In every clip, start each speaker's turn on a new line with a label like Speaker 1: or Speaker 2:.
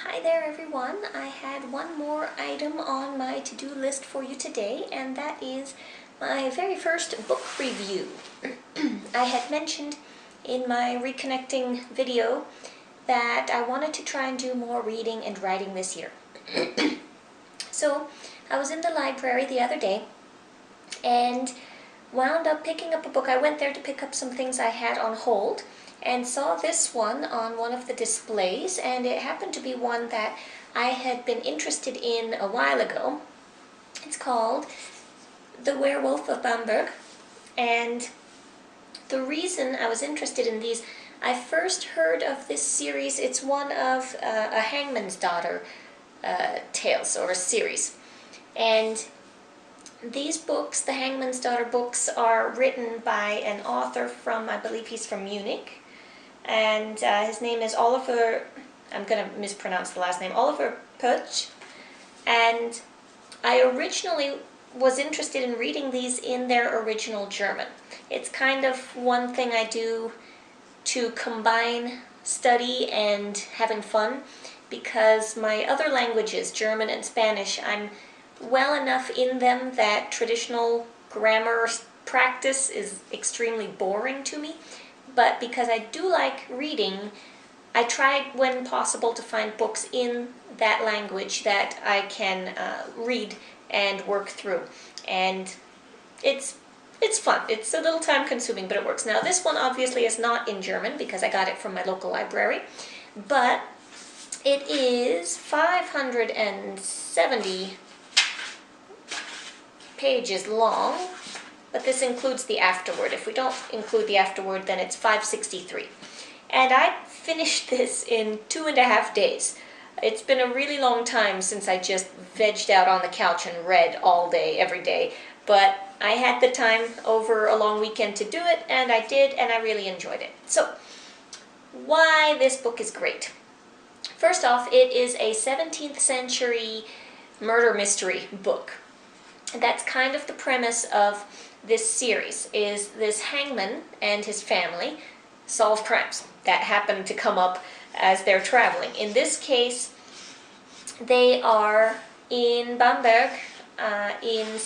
Speaker 1: Hi there everyone. I had one more item on my to-do list for you today, and that is my very first book review. I had mentioned in my reconnecting video that I wanted to try and do more reading and writing this year. So I was in the library the other day and wound up picking up a book. I went there to pick up some things I had on hold and saw this one on one of the displays, and it happened to be one that I had been interested in a while ago. It's called The Werewolf of Bamberg, and the reason I was interested in these, I first heard of this series. It's one of a Hangman's Daughter tales, or a series, and these books, the Hangman's Daughter books, are written by an author from, I believe he's from Munich, and his name is Oliver, I'm going to mispronounce the last name, Oliver Potzsch, and I originally was interested in reading these in their original German. It's kind of one thing I do to combine study and having fun, because my other languages, German and Spanish, I'm well enough in them that traditional grammar practice is extremely boring to me. But because I do like reading, I try when possible to find books in that language that I can read and work through. And it's fun. It's a little time consuming, but it works. Now this one obviously is not in German because I got it from my local library, but it is 570 pages long, but this includes the afterword. If we don't include the afterword, then it's 563. And I finished this in 2.5 days. It's been a really long time since I just vegged out on the couch and read all day, every day, but I had the time over a long weekend to do it, and I did, and I really enjoyed it. So, why this book is great. First off, it is a 17th century murder mystery book. And that's kind of the premise of this series, is this hangman and his family solve crimes that happen to come up as they're traveling. In this case, they are in Bamberg in the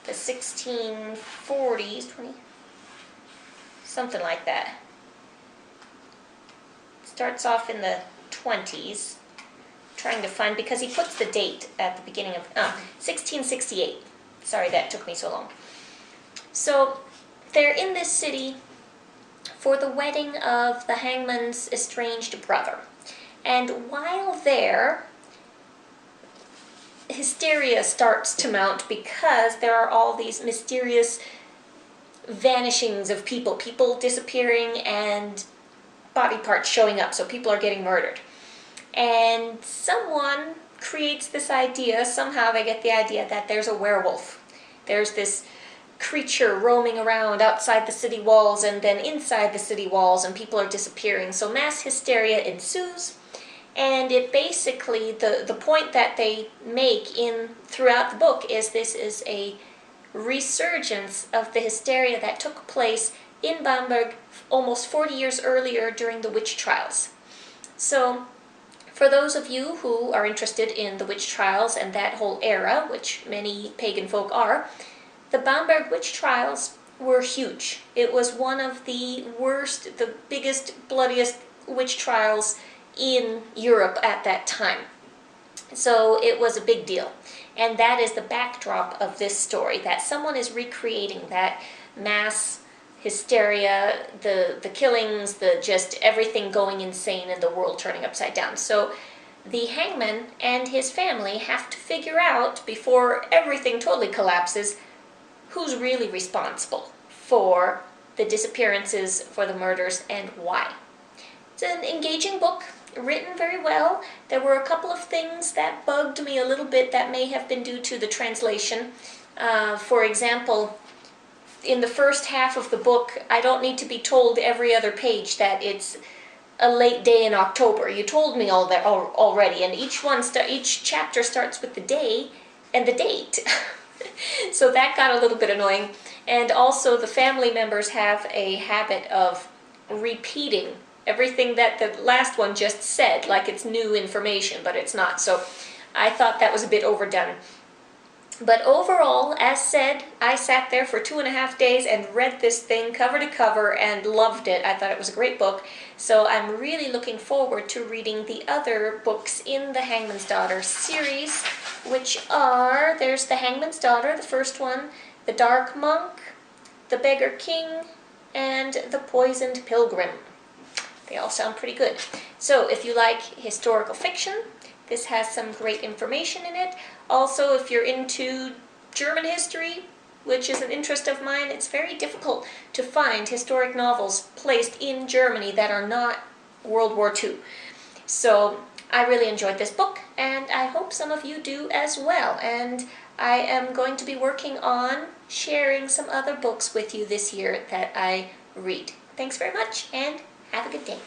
Speaker 1: 1640s, something like that. It starts off in the 20s. Trying to find, because he puts the date at the beginning of 1668. Sorry that took me so long. So they're in this city for the wedding of the hangman's estranged brother, and while there, hysteria starts to mount because there are all these mysterious vanishings of people disappearing and body parts showing up, so people are getting murdered. And someone creates this idea, somehow they get the idea that there's a werewolf. There's this creature roaming around outside the city walls and then inside the city walls, and people are disappearing. So mass hysteria ensues, and it basically, the point that they make throughout the book is this is a resurgence of the hysteria that took place in Bamberg almost 40 years earlier during the witch trials. So for those of you who are interested in the witch trials and that whole era, which many pagan folk are, the Bamberg witch trials were huge. It was one of the worst, the biggest, bloodiest witch trials in Europe at that time. So it was a big deal. And that is the backdrop of this story, that someone is recreating that mass hysteria, the killings, the just everything going insane and the world turning upside down. So the hangman and his family have to figure out, before everything totally collapses, who's really responsible for the disappearances, for the murders, and why. It's an engaging book, written very well. There were a couple of things that bugged me a little bit that may have been due to the translation. For example, in the first half of the book, I don't need to be told every other page that it's a late day in October. You told me all that already, and each chapter starts with the day and the date. So that got a little bit annoying. And also the family members have a habit of repeating everything that the last one just said, like it's new information, but it's not. So I thought that was a bit overdone. But overall, as said, I sat there for 2.5 days and read this thing cover to cover and loved it. I thought it was a great book. So I'm really looking forward to reading the other books in the Hangman's Daughter series, which are, there's The Hangman's Daughter, the first one, The Dark Monk, The Beggar King, and The Poisoned Pilgrim. They all sound pretty good. So if you like historical fiction, this has some great information in it. Also, if you're into German history, which is an interest of mine, it's very difficult to find historic novels placed in Germany that are not World War II. So I really enjoyed this book, and I hope some of you do as well. And I am going to be working on sharing some other books with you this year that I read. Thanks very much, and have a good day.